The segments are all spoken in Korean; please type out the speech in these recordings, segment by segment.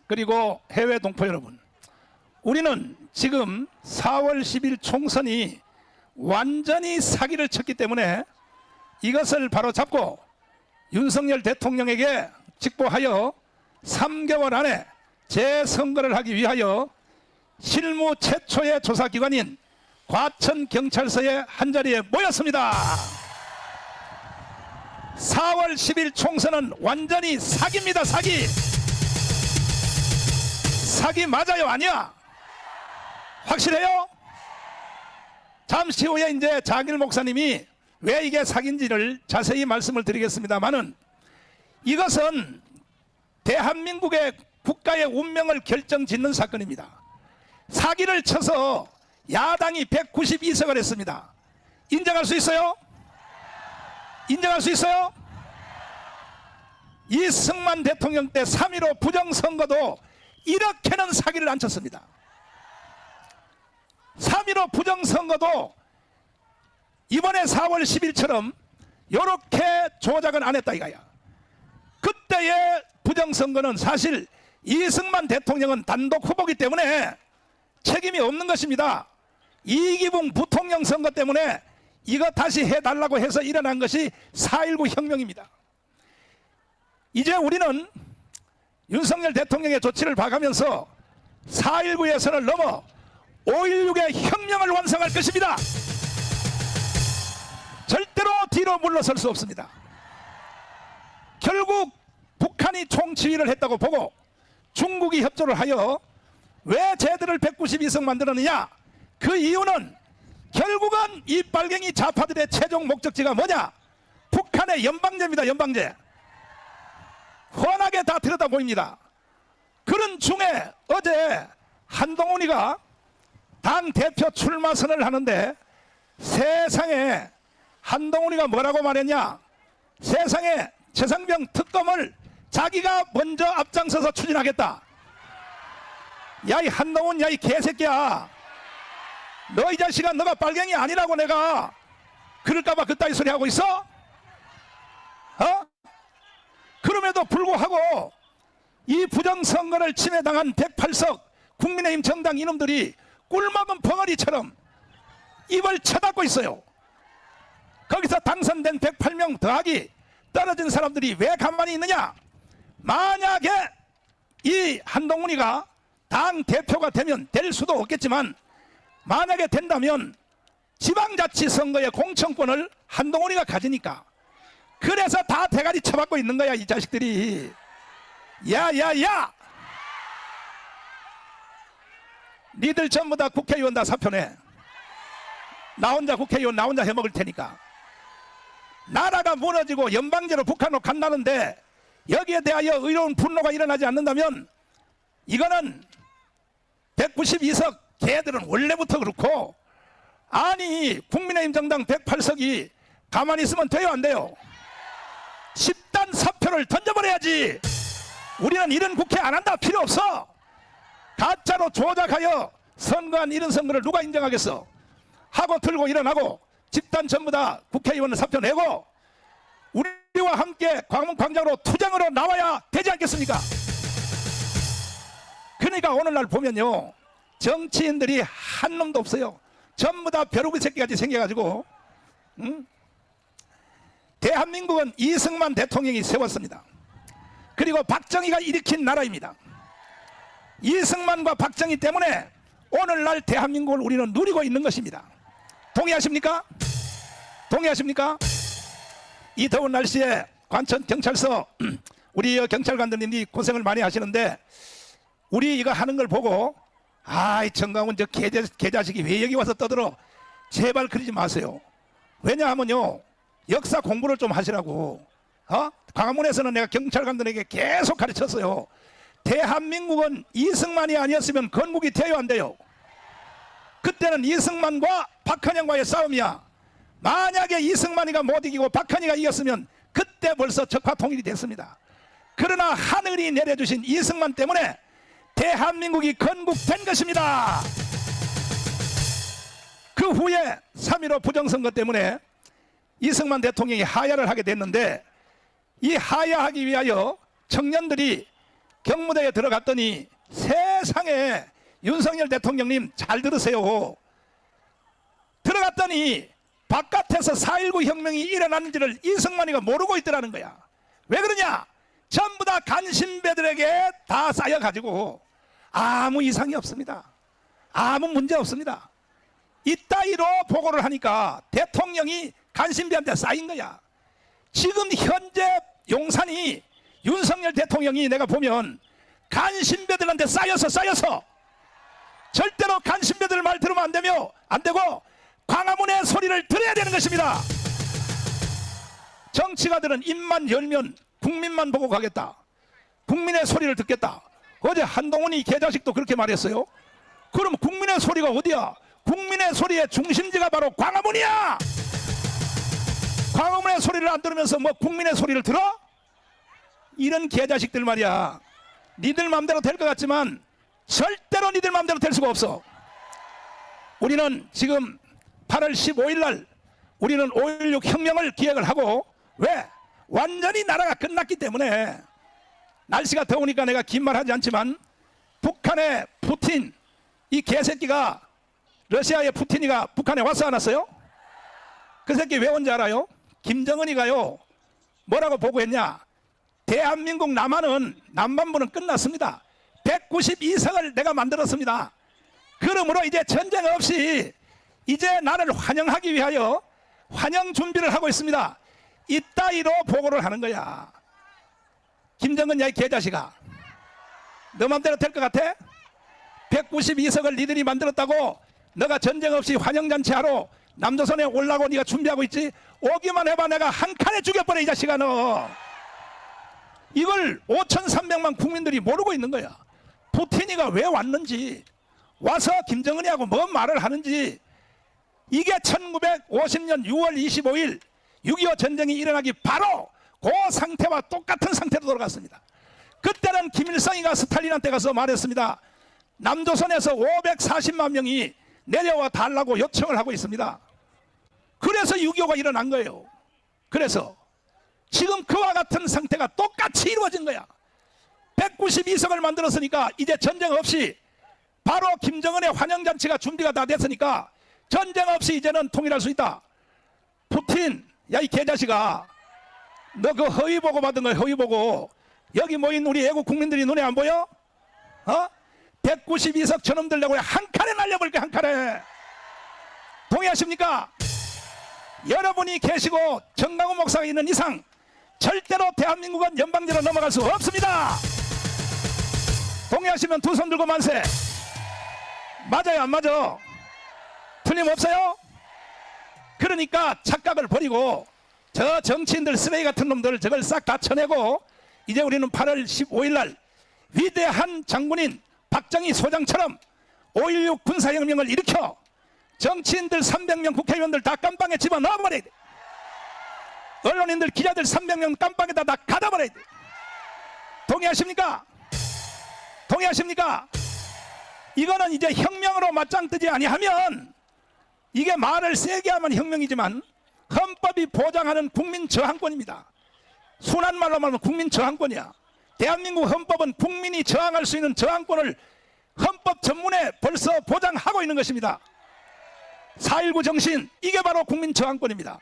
그리고 해외 동포 여러분, 우리는 지금 4월 10일 총선이 완전히 사기를 쳤기 때문에 이것을 바로잡고 윤석열 대통령에게 직보하여 3개월 안에 재선거를 하기 위하여 실무 최초의 조사기관인 과천경찰서에 한자리에 모였습니다. 4월 10일 총선은 완전히 사기입니다. 사기. 사기 맞아요? 아니야? 확실해요? 잠시 후에 이제 장일 목사님이 왜 이게 사기인지를 자세히 말씀을 드리겠습니다만은, 이것은 대한민국의 국가의 운명을 결정짓는 사건입니다. 사기를 쳐서 야당이 192석을 했습니다. 인정할 수 있어요? 인정할 수 있어요? 이승만 대통령 때 3.15 부정선거도 이렇게는 사기를 안 쳤습니다. 3.15 부정선거도 이번에 4월 10일처럼 이렇게 조작은 안 했다 이거야. 그때의 부정선거는 사실 이승만 대통령은 단독 후보기 때문에 책임이 없는 것입니다. 이기붕 부통령 선거 때문에 이거 다시 해달라고 해서 일어난 것이 4.19 혁명입니다. 이제 우리는 윤석열 대통령의 조치를 봐가면서 4.19의 선을 넘어 5.16의 혁명을 완성할 것입니다. 절대로 뒤로 물러설 수 없습니다. 결국 북한이 총지휘를 했다고 보고 중국이 협조를 하여 왜 쟤들을 192석 만들었느냐? 그 이유는 결국은 이 빨갱이 좌파들의 최종 목적지가 뭐냐? 북한의 연방제입니다. 연방제. 훤하게 다 들여다 보입니다. 그런 중에 어제 한동훈이가 당 대표 출마 선언을 하는데, 세상에 한동훈이가 뭐라고 말했냐? 세상에 최상병 특검을 자기가 먼저 앞장서서 추진하겠다. 야, 이 한동훈, 야, 이 개새끼야, 너 이 자식아, 너가 빨갱이 아니라고 내가 그럴까봐 그따위 소리 하고 있어? 그럼에도 불구하고 이 부정선거를 침해당한 108석 국민의힘 정당 이놈들이 꿀먹은 벙어리처럼 입을 쳐닫고 있어요. 거기서 당선된 108명 더하기 떨어진 사람들이 왜 가만히 있느냐? 만약에 이 한동훈이가 당 대표가 되면, 될 수도 없겠지만 만약에 된다면 지방자치선거의 공천권을 한동훈이가 가지니까, 그래서 다 대가리 쳐박고 있는 거야 이 자식들이. 야야야, 니들 전부 다 국회의원 다 사표내. 나 혼자 국회의원 나 혼자 해먹을 테니까. 나라가 무너지고 연방제로 북한으로 간다는데 여기에 대하여 의로운 분노가 일어나지 않는다면, 이거는 192석 걔들은 원래부터 그렇고, 아니 국민의힘 정당 108석이 가만히 있으면 돼요 안 돼요? 집단 사표를 던져버려야지. 우리는 이런 국회 안 한다. 필요 없어. 가짜로 조작하여 선거한 이런 선거를 누가 인정하겠어? 하고 들고 일어나고 집단 전부 다 국회의원을 사표 내고 우리와 함께 광화문광장으로 투쟁으로 나와야 되지 않겠습니까? 그러니까 오늘날 보면요, 정치인들이 한 놈도 없어요. 전부 다 벼룩이 새끼같이 생겨가지고, 대한민국은 이승만 대통령이 세웠습니다. 그리고 박정희가 일으킨 나라입니다. 이승만과 박정희 때문에 오늘날 대한민국을 우리는 누리고 있는 것입니다. 동의하십니까? 동의하십니까? 이 더운 날씨에 관천경찰서 우리 경찰관들님이 고생을 많이 하시는데, 우리 이거 하는 걸 보고 아이 정강훈 저 개자식이 왜 여기 와서 떠들어, 제발 그러지 마세요. 왜냐하면요, 역사 공부를 좀 하시라고. 광화문에서는 내가 경찰관들에게 계속 가르쳤어요. 대한민국은 이승만이 아니었으면 건국이 돼요 안 돼요? 그때는 이승만과 박헌영과의 싸움이야. 만약에 이승만이가 못 이기고 박헌희가 이겼으면 그때 벌써 적화 통일이 됐습니다. 그러나 하늘이 내려주신 이승만 때문에 대한민국이 건국된 것입니다. 그 후에 3.15 부정선거 때문에 이승만 대통령이 하야를 하게 됐는데, 이 하야하기 위하여 청년들이 경무대에 들어갔더니 세상에 윤석열 대통령님 잘 들으세요. 들어갔더니 바깥에서 4.19 혁명이 일어났는지를 이승만이가 모르고 있더라는 거야. 왜 그러냐? 전부 다 간신배들에게 다 쌓여가지고 아무 이상이 없습니다. 아무 문제 없습니다. 이따위로 보고를 하니까 대통령이 간신배한테 쌓인 거야. 지금 현재 용산이 윤석열 대통령이 내가 보면 간신배들한테 쌓여서 절대로 간신배들 말 들으면 안 되고 광화문의 소리를 들어야 되는 것입니다. 정치가들은 입만 열면 국민만 보고 가겠다. 국민의 소리를 듣겠다. 어제 한동훈이 개자식도 그렇게 말했어요. 그럼 국민의 소리가 어디야? 국민의 소리의 중심지가 바로 광화문이야. 광화문의 소리를 안 들으면서 뭐 국민의 소리를 들어? 이런 개자식들 말이야. 니들 마음대로 될 것 같지만 절대로 니들 마음대로 될 수가 없어. 우리는 지금 8월 15일 날 우리는 5.16 혁명을 기획을 하고, 왜? 완전히 나라가 끝났기 때문에. 날씨가 더우니까 내가 긴 말 하지 않지만 북한의 푸틴, 이 개새끼가, 러시아의 푸틴이가 북한에 왔어 안 왔어요? 그 새끼 왜 온지 알아요? 김정은이가요 뭐라고 보고했냐? 대한민국 남반부는 끝났습니다. 192석을 내가 만들었습니다. 그러므로 이제 전쟁 없이 이제 나를 환영하기 위하여 환영 준비를 하고 있습니다. 이따위로 보고를 하는 거야. 김정은 야 이 개자식아, 너 맘대로 될 것 같아? 192석을 니들이 만들었다고 너가 전쟁 없이 환영잔치하러 남조선에 올라고 네가 준비하고 있지? 오기만 해봐 내가 한 칸에 죽여버려 이 자식아. 너 이걸 5,300만 국민들이 모르고 있는 거야. 푸틴이가 왜 왔는지, 와서 김정은이하고 뭔 말을 하는지. 이게 1950년 6월 25일 6.25 전쟁이 일어나기 바로 그 상태와 똑같은 상태로 돌아갔습니다. 그때는 김일성이가 스탈린한테 가서 말했습니다. 남조선에서 540만 명이 내려와 달라고 요청을 하고 있습니다. 그래서 6.25가 일어난 거예요. 그래서 지금 그와 같은 상태가 똑같이 이루어진 거야. 192석을 만들었으니까 이제 전쟁 없이 바로 김정은의 환영잔치가 준비가 다 됐으니까 전쟁 없이 이제는 통일할 수 있다. 푸틴, 야 이 개자식아, 너 그 허위 보고 받은 거야. 허위 보고. 여기 모인 우리 애국 국민들이 눈에 안 보여? 192석 저놈들 내고 한 칸에 날려버릴게. 한 칸에. 동의하십니까? 여러분이 계시고 정강훈 목사가 있는 이상 절대로 대한민국은 연방제로 넘어갈 수 없습니다. 동의하시면 두 손 들고 만세. 맞아요 안 맞아? 틀림없어요? 그러니까 착각을 버리고 저 정치인들 쓰레기 같은 놈들 저걸 싹 다 쳐내고 이제 우리는 8월 15일 날 위대한 장군인 박정희 소장처럼 5.16 군사혁명을 일으켜 정치인들 300명 국회의원들 다 깜빵에 집어넣어버려야 돼. 언론인들 기자들 300명 깜빵에다 다 가둬버려야 돼. 동의하십니까? 동의하십니까? 이거는 이제 혁명으로 맞짱 뜨지 아니하면, 이게 말을 세게 하면 혁명이지만 헌법이 보장하는 국민 저항권입니다. 순한 말로 말하면 국민 저항권이야. 대한민국 헌법은 국민이 저항할 수 있는 저항권을 헌법 전문에 벌써 보장하고 있는 것입니다. 4.19 정신, 이게 바로 국민 저항권입니다.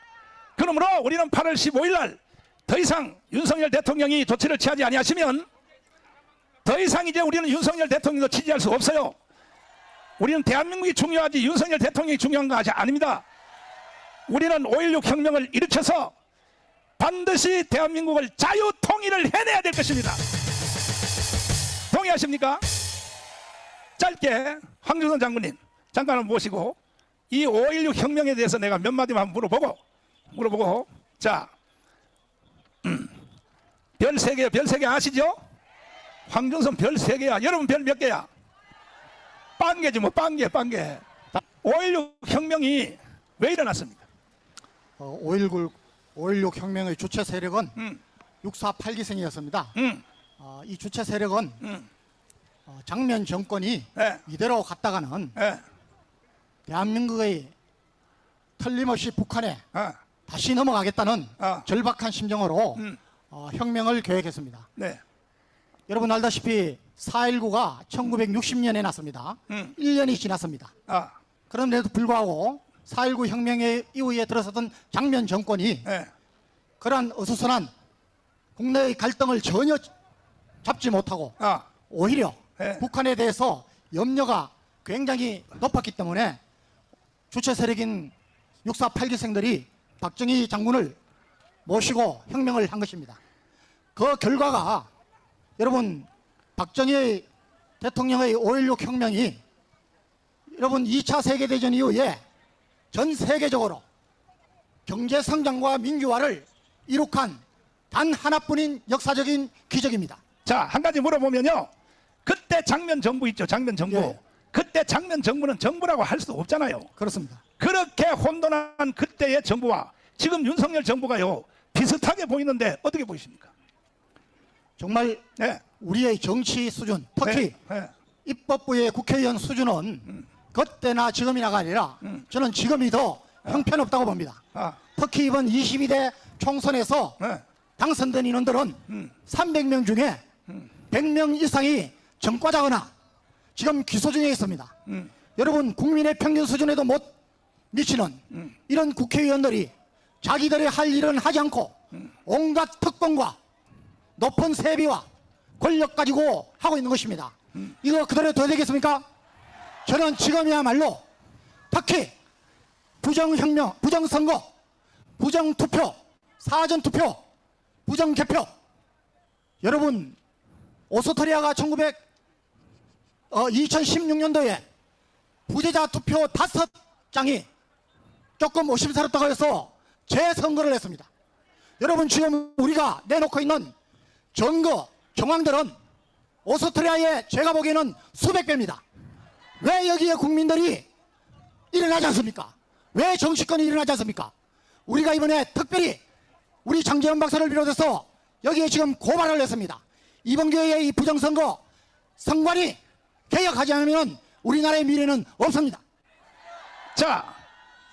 그러므로 우리는 8월 15일 날 더 이상 윤석열 대통령이 조치를 취하지 아니하시면 더 이상 이제 우리는 윤석열 대통령도 지지할 수 없어요. 우리는 대한민국이 중요하지 윤석열 대통령이 중요한 것이 아닙니다. 우리는 5.16 혁명을 일으켜서 반드시 대한민국을 자유통일을 해내야 될 것입니다. 동의하십니까? 짧게 황교안 장군님 잠깐 모시고 이 5.16 혁명에 대해서 내가 몇 마디만 물어보고 자, 별 3개, 별 3개 아시죠? 황준성 별 3개야. 여러분 별 몇 개야? 빵개지 뭐. 빵개. 5.16 혁명이 왜 일어났습니까? 5.16 혁명의 주체 세력은 648기생이었습니다. 이 주체 세력은 장면 정권이 이대로 갔다가는 대한민국의 틀림없이 북한에 다시 넘어가겠다는 절박한 심정으로 혁명을 계획했습니다. 네. 여러분 알다시피 4.19가 1960년에 났습니다. 1년이 지났습니다. 그런데도 불구하고 4.19 혁명 이후에 들어섰던 장면 정권이 그러한 어수선한 국내의 갈등을 전혀 잡지 못하고 오히려 북한에 대해서 염려가 굉장히 높았기 때문에 주체 세력인 6.4 8기생들이 박정희 장군을 모시고 혁명을 한 것입니다. 그 결과가 여러분 박정희 대통령의 5.16 혁명이 여러분 2차 세계대전 이후에 전 세계적으로 경제 성장과 민주화를 이룩한 단 하나뿐인 역사적인 기적입니다. 자, 한 가지 물어보면요. 그때 장면 정부 있죠. 장면 정부. 예. 그때 장면 정부는 정부라고 할 수도 없잖아요. 그렇습니다. 그렇게 혼돈한 그때의 정부와 지금 윤석열 정부가요. 비슷하게 보이는데 어떻게 보이십니까? 정말 우리의 정치 수준, 특히 입법부의 국회의원 수준은 그때나 지금이나가 아니라 저는 지금이 더 형편없다고 봅니다. 특히 이번 22대 총선에서 당선된 인원들은 300명 중에 100명 이상이 전과자거나 지금 기소 중에 있습니다. 여러분 국민의 평균 수준에도 못 미치는 이런 국회의원들이 자기들이 할 일은 하지 않고 온갖 특권과 높은 세비와 권력 가지고 하고 있는 것입니다. 이거 그대로 둬야 되겠습니까? 저는 지금이야말로 특히 부정혁명, 부정선거, 부정투표, 사전투표, 부정개표 여러분 오스트리아가 2016년도에 부재자 투표 5장이 조금 의심스럽다고 해서 재선거를 했습니다. 여러분 지금 우리가 내놓고 있는 증거, 정황들은 오스트리아의 제가 보기에는 수백 배입니다. 왜 여기에 국민들이 일어나지 않습니까? 왜 정치권이 일어나지 않습니까? 우리가 이번에 특별히 우리 장제원 박사를 비롯해서 여기에 지금 고발을 했습니다. 이번 기회에 이 부정선거 선관위 개혁하지 않으면 우리나라의 미래는 없습니다. 자,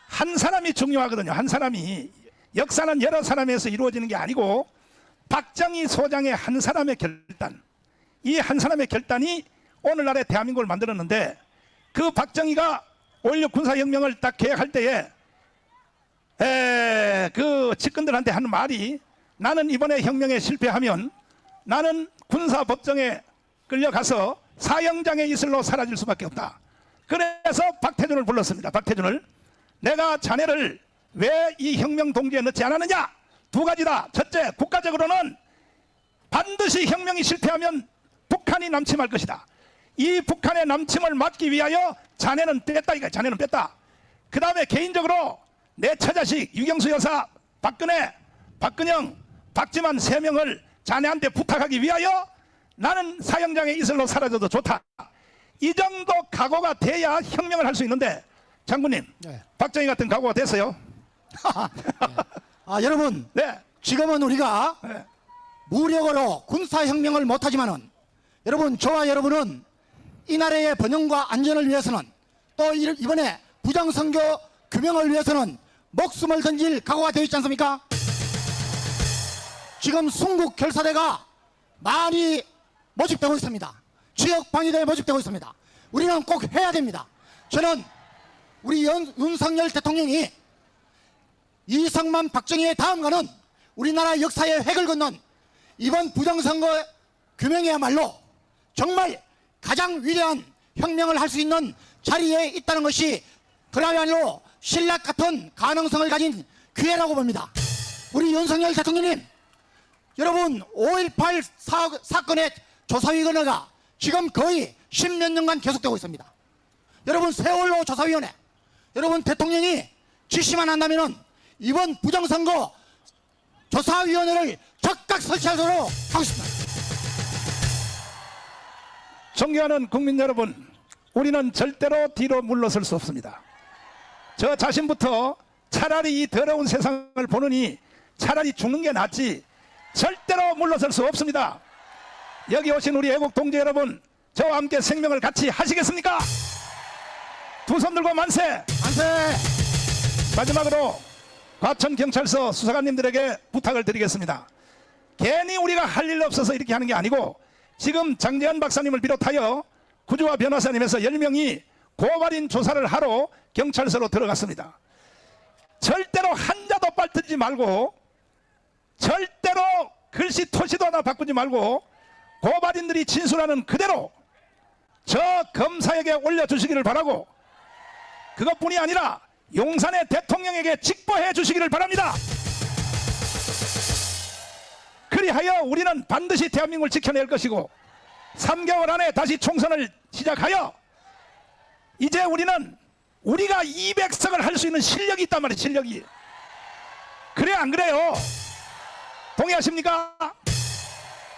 한 사람이 중요하거든요. 한 사람이. 역사는 여러 사람에서 이루어지는 게 아니고 박정희 소장의 한 사람의 결단, 이 한 사람의 결단이 오늘날의 대한민국을 만들었는데 그 박정희가 5.16 군사혁명을 딱 계획할 때에 그 측근들한테 하는 말이 나는 이번에 혁명에 실패하면 나는 군사법정에 끌려가서 사형장의 이슬로 사라질 수밖에 없다. 그래서 박태준을 불렀습니다. 박태준을. 내가 자네를 왜 이 혁명 동지에 넣지 않았느냐? 두 가지다. 첫째, 국가적으로는 반드시 혁명이 실패하면 북한이 남침할 것이다. 이 북한의 남침을 막기 위하여 자네는 뺐다. 이거 자네는 뺐다. 그 다음에 개인적으로 내 처자식 유경수 여사, 박근혜, 박근영, 박지만 3명을 자네한테 부탁하기 위하여 나는 사형장의 이슬로 사라져도 좋다. 이 정도 각오가 돼야 혁명을 할 수 있는데 장군님, 박정희 같은 각오가 됐어요? 여러분, 지금은 우리가 무력으로 군사혁명을 못하지만은 여러분, 저와 여러분은 이 나라의 번영과 안전을 위해서는 또 이번에 부정선거 규명을 위해서는 목숨을 던질 각오가 되어 있지 않습니까? 지금 순국 결사대가 많이 모집되고 있습니다. 지역 방위대에 모집되고 있습니다. 우리는 꼭 해야 됩니다. 저는 우리 윤석열 대통령이 이승만 박정희의 다음가는 우리나라 역사의 획을 긋는 이번 부정선거 규명이야말로 정말 가장 위대한 혁명을 할 수 있는 자리에 있다는 것이 그야말로 신락 같은 가능성을 가진 기회라고 봅니다. 우리 윤석열 대통령님, 여러분 5.18 사건의 조사위원회가 지금 거의 10몇 년간 계속되고 있습니다. 여러분 세월호 조사위원회, 여러분 대통령이 지시만 한다면 이번 부정선거 조사위원회를 적극 설치하도록 하겠습니다. 존경하는 국민 여러분, 우리는 절대로 뒤로 물러설 수 없습니다. 저 자신부터 차라리 이 더러운 세상을 보느니 차라리 죽는 게 낫지 절대로 물러설 수 없습니다. 여기 오신 우리 애국 동지 여러분, 저와 함께 생명을 같이 하시겠습니까? 두 손 들고 만세! 만세! 마지막으로 과천경찰서 수사관님들에게 부탁을 드리겠습니다. 괜히 우리가 할 일 없어서 이렇게 하는 게 아니고 지금 장재현 박사님을 비롯하여 구주와 변호사님에서 10명이 고발인 조사를 하러 경찰서로 들어갔습니다. 절대로 한자도 빠뜨리지 말고, 절대로 글씨 토시도 하나 바꾸지 말고 고발인들이 진술하는 그대로 저 검사에게 올려주시기를 바라고, 그것뿐이 아니라 용산의 대통령에게 직보해 주시기를 바랍니다. 그리하여 우리는 반드시 대한민국을 지켜낼 것이고 3개월 안에 다시 총선을 시작하여 이제 우리는 우리가 200석을 할 수 있는 실력이 있단 말이에요. 실력이. 그래 안 그래요? 동의하십니까?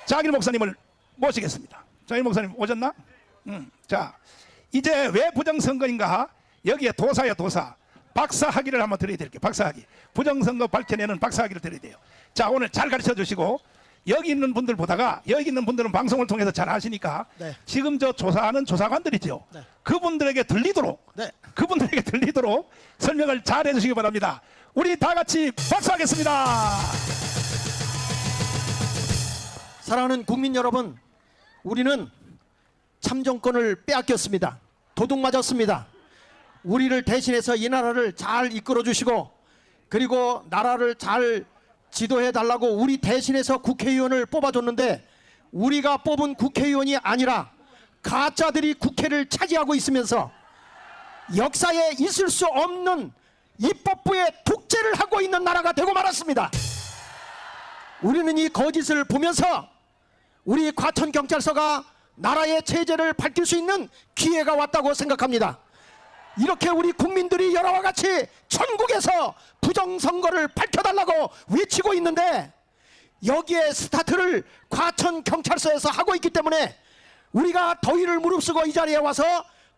장일 목사님을 모시겠습니다. 장일 목사님 오셨나? 자, 이제 왜 부정선거인가? 여기에 도사야 도사. 박사학위를 한번 드려야 될게요. 박사학위. 부정선거 밝혀내는 박사학위를 드려야 돼요. 자, 오늘 잘 가르쳐 주시고, 여기 있는 분들 보다가, 여기 있는 분들은 방송을 통해서 잘 아시니까 네. 지금 저 조사하는 조사관들이죠. 네. 그분들에게 들리도록, 네. 그분들에게 들리도록 설명을 잘 해주시기 바랍니다. 우리 다 같이 박수하겠습니다. 사랑하는 국민 여러분, 우리는 참정권을 빼앗겼습니다. 도둑 맞았습니다. 우리를 대신해서 이 나라를 잘 이끌어 주시고, 그리고 나라를 잘 지도해 달라고 우리 대신해서 국회의원을 뽑아줬는데, 우리가 뽑은 국회의원이 아니라 가짜들이 국회를 차지하고 있으면서 역사에 있을 수 없는 입법부의 독재를 하고 있는 나라가 되고 말았습니다. 우리는 이 거짓을 보면서 우리 과천경찰서가 나라의 체제를 밝힐 수 있는 기회가 왔다고 생각합니다. 이렇게 우리 국민들이 여러와 같이 전국에서 부정선거를 밝혀달라고 외치고 있는데, 여기에 스타트를 과천경찰서에서 하고 있기 때문에 우리가 더위를 무릅쓰고 이 자리에 와서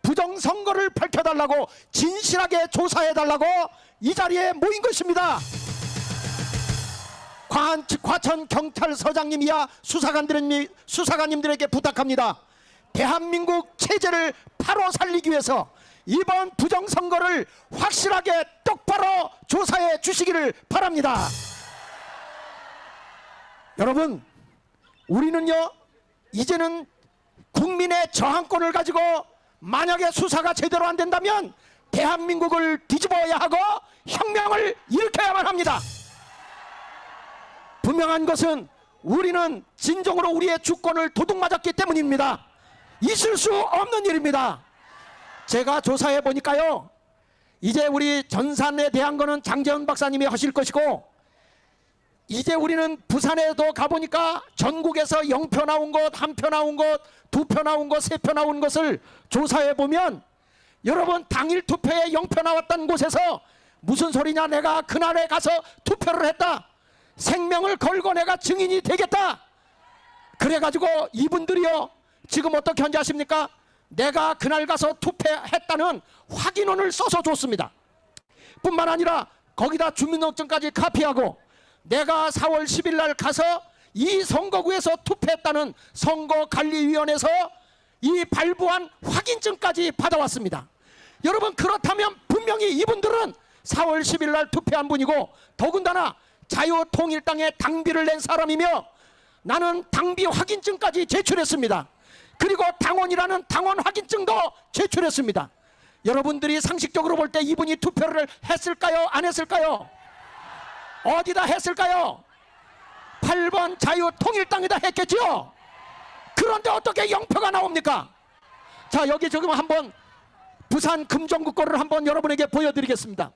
부정선거를 밝혀달라고, 진실하게 조사해달라고 이 자리에 모인 것입니다. 과천경찰서장님이야 수사관님들에게 부탁합니다. 대한민국 체제를 바로 살리기 위해서 이번 부정선거를 확실하게 똑바로 조사해 주시기를 바랍니다. 여러분, 우리는요, 이제는 국민의 저항권을 가지고 만약에 수사가 제대로 안 된다면 대한민국을 뒤집어야 하고 혁명을 일으켜야만 합니다. 분명한 것은 우리는 진정으로 우리의 주권을 도둑맞았기 때문입니다. 있을 수 없는 일입니다. 제가 조사해 보니까요, 이제 우리 전산에 대한 거는 장재현 박사님이 하실 것이고, 이제 우리는 부산에도 가보니까 전국에서 0표 나온 것, 1표 나온 것, 2표 나온 것, 3표 나온 것을 조사해 보면, 여러분, 당일 투표에 0표 나왔다는 곳에서 무슨 소리냐, 내가 그날에 가서 투표를 했다, 생명을 걸고 내가 증인이 되겠다, 그래가지고 이분들이요, 지금 어떻게 한지 아십니까? 내가 그날 가서 투표했다는 확인원을 써서 줬습니다. 뿐만 아니라 거기다 주민등록증까지 카피하고, 내가 4월 10일 날 가서 이 선거구에서 투표했다는 선거관리위원회에서 이 발부한 확인증까지 받아왔습니다. 여러분, 그렇다면 분명히 이분들은 4월 10일 날 투표한 분이고, 더군다나 자유통일당에 당비를 낸 사람이며, 나는 당비 확인증까지 제출했습니다. 그리고 당원이라는 당원 확인증도 제출했습니다. 여러분들이 상식적으로 볼 때 이분이 투표를 했을까요? 안 했을까요? 어디다 했을까요? 8번 자유통일당에다 했겠죠? 그런데 어떻게 0표가 나옵니까? 자, 여기 지금 한번 부산 금정구 거를 한번 여러분에게 보여드리겠습니다.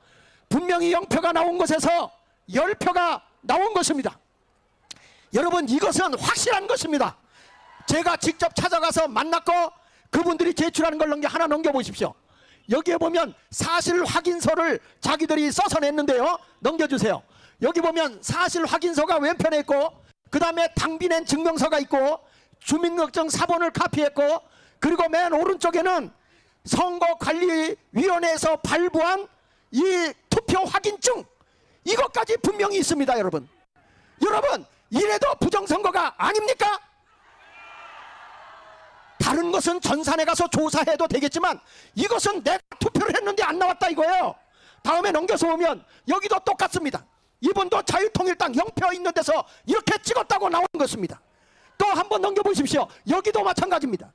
분명히 0표가 나온 곳에서 10표가 나온 것입니다. 여러분, 이것은 확실한 것입니다. 제가 직접 찾아가서 만났고 그분들이 제출하는 걸 하나 넘겨보십시오. 여기에 보면 사실 확인서를 자기들이 써서 냈는데요, 넘겨주세요. 여기 보면 사실 확인서가 왼편에 있고, 그 다음에 당비 낸 증명서가 있고, 주민등록증 사본을 카피했고, 그리고 맨 오른쪽에는 선거관리위원회에서 발부한 이 투표 확인증, 이것까지 분명히 있습니다. 여러분, 이래도 부정선거가 아닙니까? 다른 것은 전산에 가서 조사해도 되겠지만, 이것은 내가 투표를 했는데 안 나왔다 이거예요. 다음에 넘겨서 보면 여기도 똑같습니다. 이분도 자유통일당 0표 있는 데서 이렇게 찍었다고 나온 것입니다. 또 한번 넘겨보십시오. 여기도 마찬가지입니다.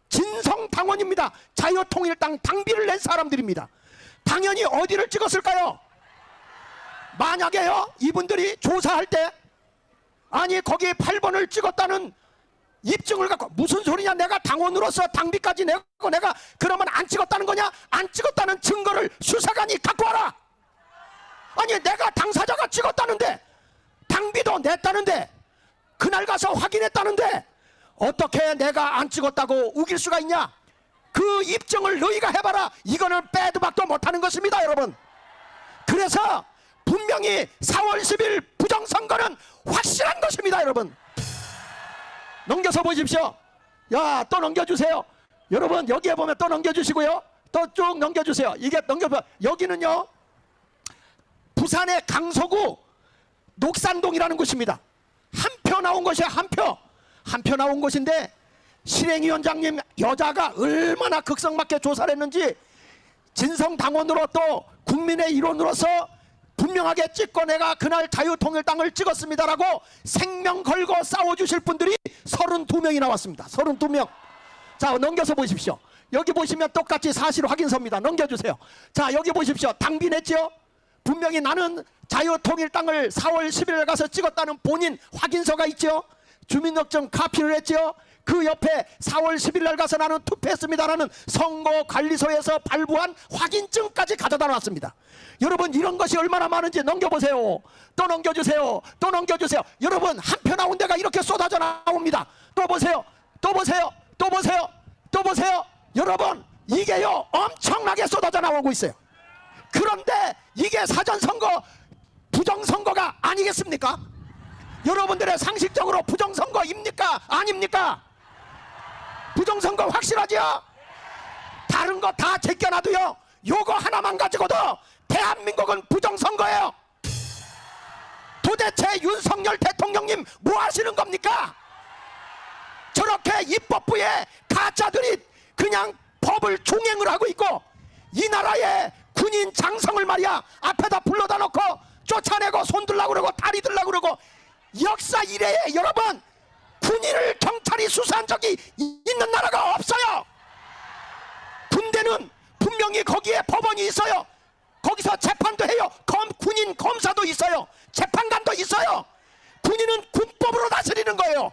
진성당원입니다. 자유통일당 당비를 낸 사람들입니다. 당연히 어디를 찍었을까요? 만약에요 이분들이 조사할 때 아니 거기 8번을 찍었다는 입증을 갖고 무슨 소리냐, 내가 당원으로서 당비까지 내고 내가 그러면 안 찍었다는 거냐? 안 찍었다는 증거를 수사관이 갖고 와라. 아니 내가 당사자가 찍었다는데 당비도 냈다는데 그날 가서 확인했다는데 어떻게 내가 안 찍었다고 우길 수가 있냐? 그 입증을 너희가 해봐라. 이거는 빼도 박도 못하는 것입니다 여러분. 그래서 분명히 4월 10일 부정선거는 확실한 것입니다 여러분. 넘겨서 보십시오. 야, 또 넘겨주세요. 여러분 여기에 보면 또 넘겨주시고요. 또 쭉 넘겨주세요. 이게 넘겨봐. 여기는요 부산의 강서구 녹산동이라는 곳입니다. 한 표 나온 것이야. 한 표 나온 곳인데 실행위원장님 여자가 얼마나 극성맞게 조사를 했는지 진성당원으로 또 국민의 일원으로서 분명하게 찍고 내가 그날 자유통일당을 찍었습니다라고 생명 걸고 싸워주실 분들이 32명이 나왔습니다. 32명. 자, 넘겨서 보십시오. 여기 보시면 똑같이 사실 확인서입니다. 넘겨주세요. 자, 여기 보십시오. 당비 냈죠? 분명히 나는 자유통일당을 4월 10일에 가서 찍었다는 본인 확인서가 있죠? 주민등록증 카피를 했죠? 그 옆에 4월 10일 날 가서 나는 투표했습니다라는 선거관리소에서 발부한 확인증까지 가져다 놨습니다. 여러분 이런 것이 얼마나 많은지 넘겨보세요. 또 넘겨주세요. 또 넘겨주세요. 여러분 한 표 나온 데가 이렇게 쏟아져 나옵니다. 또 보세요. 또 보세요. 또 보세요. 또 보세요. 여러분 이게요 엄청나게 쏟아져 나오고 있어요. 그런데 이게 사전선거 부정선거가 아니겠습니까? 여러분들의 상식적으로 부정선거입니까? 아닙니까? 부정선거 확실하지요? 다른 거 다 제껴놔도요 요거 하나만 가지고도 대한민국은 부정선거예요. 도대체 윤석열 대통령님 뭐 하시는 겁니까? 저렇게 입법부에 가짜들이 그냥 법을 종행을 하고 있고 이 나라의 군인 장성을 말이야 앞에다 불러다 놓고 쫓아내고 손들라고 그러고 다리 들라고 그러고 역사 이래에 여러분 군인을 경찰이 수사한 적이 있는 나라가 없어요. 군대는 분명히 거기에 법원이 있어요. 거기서 재판도 해요. 군인 검사도 있어요. 재판관도 있어요. 군인은 군법으로 다스리는 거예요.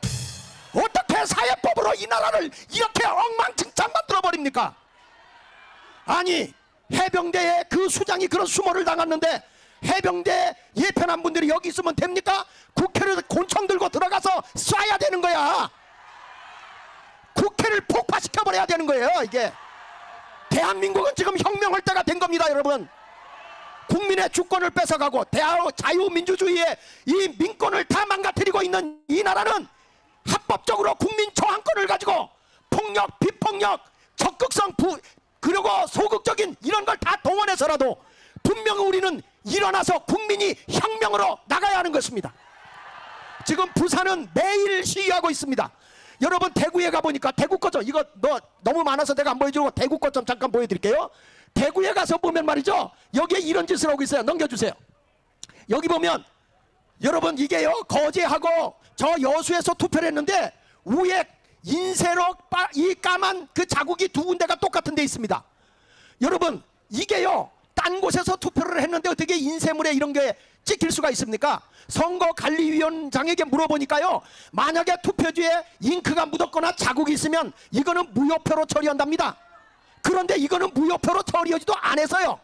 어떻게 사회법으로 이 나라를 이렇게 엉망진창 만들어 버립니까? 아니 해병대에 그 수장이 그런 수모를 당했는데 해병대 예편한 분들이 여기 있으면 됩니까? 국회를 곤충 들고 들어가서 쏴야 되는 거야. 국회를 폭파시켜버려야 되는 거예요. 이게 대한민국은 지금 혁명할 때가 된 겁니다 여러분. 국민의 주권을 뺏어가고 자유민주주의의 이 민권을 다 망가뜨리고 있는 이 나라는 합법적으로 국민 저항권을 가지고 폭력, 비폭력, 적극성 그리고 소극적인 이런 걸 다 동원해서라도 분명 우리는 일어나서 국민이 혁명으로 나가야 하는 것입니다. 지금 부산은 매일 시위하고 있습니다. 여러분 대구에 가보니까 대구 거점 이거 너무 많아서 내가 안 보여주고 대구 거점 잠깐 보여드릴게요. 대구에 가서 보면 말이죠 여기에 이런 짓을 하고 있어요. 넘겨주세요. 여기 보면 여러분 이게요 거제하고 저 여수에서 투표를 했는데 위에 인쇄로 이 까만 그 자국이 두 군데가 똑같은 데 있습니다. 여러분 이게요 딴 곳에서 투표를 했는데 어떻게 인쇄물에 이런 게 찍힐 수가 있습니까? 선거관리위원장에게 물어보니까요 만약에 투표지에 잉크가 묻었거나 자국이 있으면 이거는 무효표로 처리한답니다. 그런데 이거는 무효표로 처리하지도 안 해서요.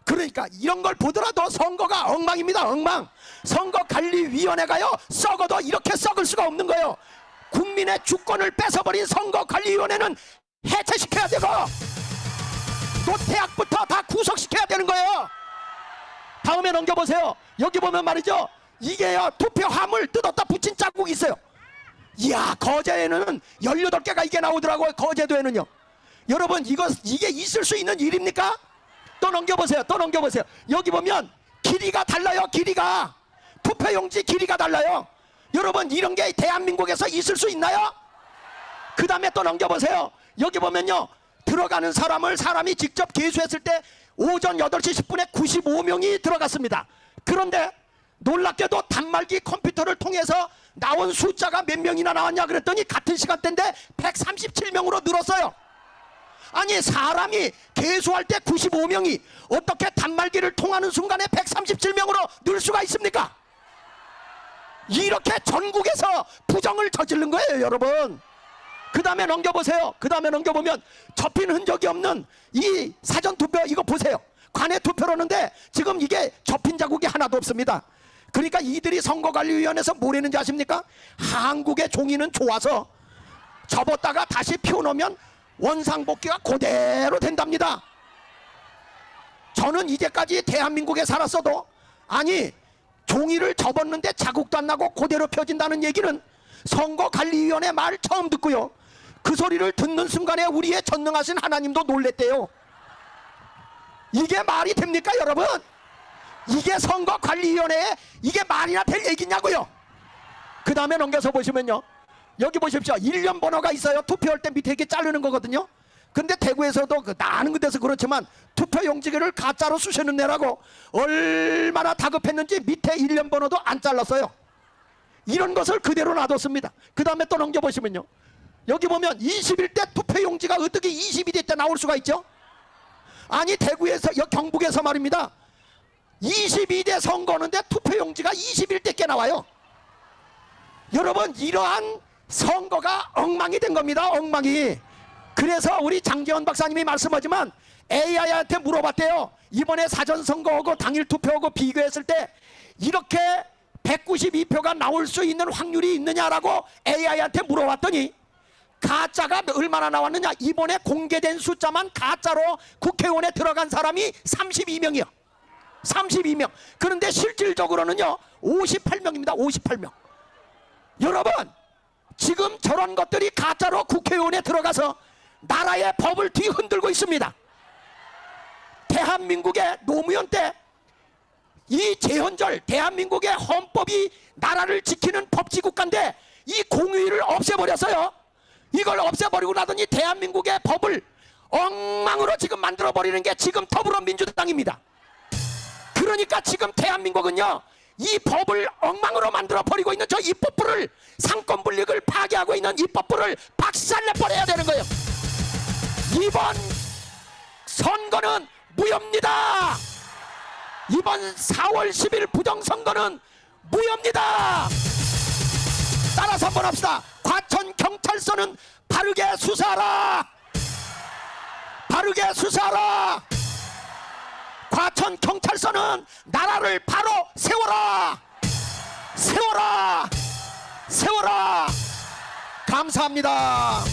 그러니까 이런 걸 보더라도 선거가 엉망입니다. 엉망. 선거관리위원회가요 썩어도 이렇게 썩을 수가 없는 거예요. 국민의 주권을 뺏어버린 선거관리위원회는 해체시켜야 되고 노태악부터 다 구속시켜야 되는 거예요. 다음에 넘겨보세요. 여기 보면 말이죠 이게요 투표함을 뜯었다 붙인 자국이 있어요. 이야 거제에는 18개가 이게 나오더라고요. 거제도에는요. 여러분 이게 있을 수 있는 일입니까? 또 넘겨보세요. 또 넘겨보세요. 여기 보면 길이가 달라요. 길이가 투표용지 길이가 달라요. 여러분 이런 게 대한민국에서 있을 수 있나요? 그 다음에 또 넘겨보세요. 여기 보면요 들어가는 사람이 직접 계수했을 때 오전 8시 10분에 95명이 들어갔습니다. 그런데 놀랍게도 단말기 컴퓨터를 통해서 나온 숫자가 몇 명이나 나왔냐 그랬더니 같은 시간대인데 137명으로 늘었어요. 아니 사람이 개수할 때 95명이 어떻게 단말기를 통하는 순간에 137명으로 늘 수가 있습니까? 이렇게 전국에서 부정을 저지른 거예요, 여러분. 그 다음에 넘겨보세요. 그 다음에 넘겨보면 접힌 흔적이 없는 이 사전투표 이거 보세요. 관내 투표로는데 지금 이게 접힌 자국이 하나도 없습니다. 그러니까 이들이 선거관리위원회에서 뭘 했는지 아십니까? 한국의 종이는 좋아서 접었다가 다시 펴놓으면 원상복귀가 그대로 된답니다. 저는 이제까지 대한민국에 살았어도 아니 종이를 접었는데 자국도 안 나고 그대로 펴진다는 얘기는 선거관리위원회 말 처음 듣고요. 그 소리를 듣는 순간에 우리의 전능하신 하나님도 놀랬대요. 이게 말이 됩니까 여러분? 이게 선거관리위원회에 이게 말이나 될 얘기냐고요. 그 다음에 넘겨서 보시면요, 여기 보십시오. 1년 번호가 있어요. 투표할 때 밑에 이렇게 자르는 거거든요. 근데 대구에서도 나 아는 데서 그렇지만 투표 용지를 가짜로 쑤시는 내라고 얼마나 다급했는지 밑에 1년 번호도 안 잘랐어요. 이런 것을 그대로 놔뒀습니다. 그 다음에 또 넘겨보시면요, 여기 보면 21대 투표 용지가 어떻게 22대 때 나올 수가 있죠? 아니 대구에서 경북에서 말입니다. 22대 선거하는데 투표용지가 21대 께 나와요. 여러분 이러한 선거가 엉망이 된 겁니다. 엉망이. 그래서 우리 장재원 박사님이 말씀하지만 AI한테 물어봤대요. 이번에 사전선거하고 당일 투표하고 비교했을 때 이렇게 192표가 나올 수 있는 확률이 있느냐라고 AI한테 물어봤더니 가짜가 얼마나 나왔느냐, 이번에 공개된 숫자만 가짜로 국회의원에 들어간 사람이 32명이요 32명. 그런데 실질적으로는요 58명입니다 58명. 여러분 지금 저런 것들이 가짜로 국회의원에 들어가서 나라의 법을 뒤흔들고 있습니다. 대한민국의 노무현 때 이 제헌절, 대한민국의 헌법이 나라를 지키는 법치국가인데 이 공휴일을 없애버렸어요. 이걸 없애버리고 나더니 대한민국의 법을 엉망으로 지금 만들어버리는 게 지금 더불어민주당입니다. 그러니까 지금 대한민국은요 이 법을 엉망으로 만들어버리고 있는 저 입법부를, 상권분립을 파괴하고 있는 입법부를 박살내버려야 되는 거예요. 이번 선거는 무효입니다. 이번 4월 10일 부정선거는 무효입니다. 따라서 한번 합시다. 과천경찰서는 바르게 수사하라. 바르게 수사하라. 과천경찰서는 나라를 바로 세워라. 세워라. 세워라. 감사합니다.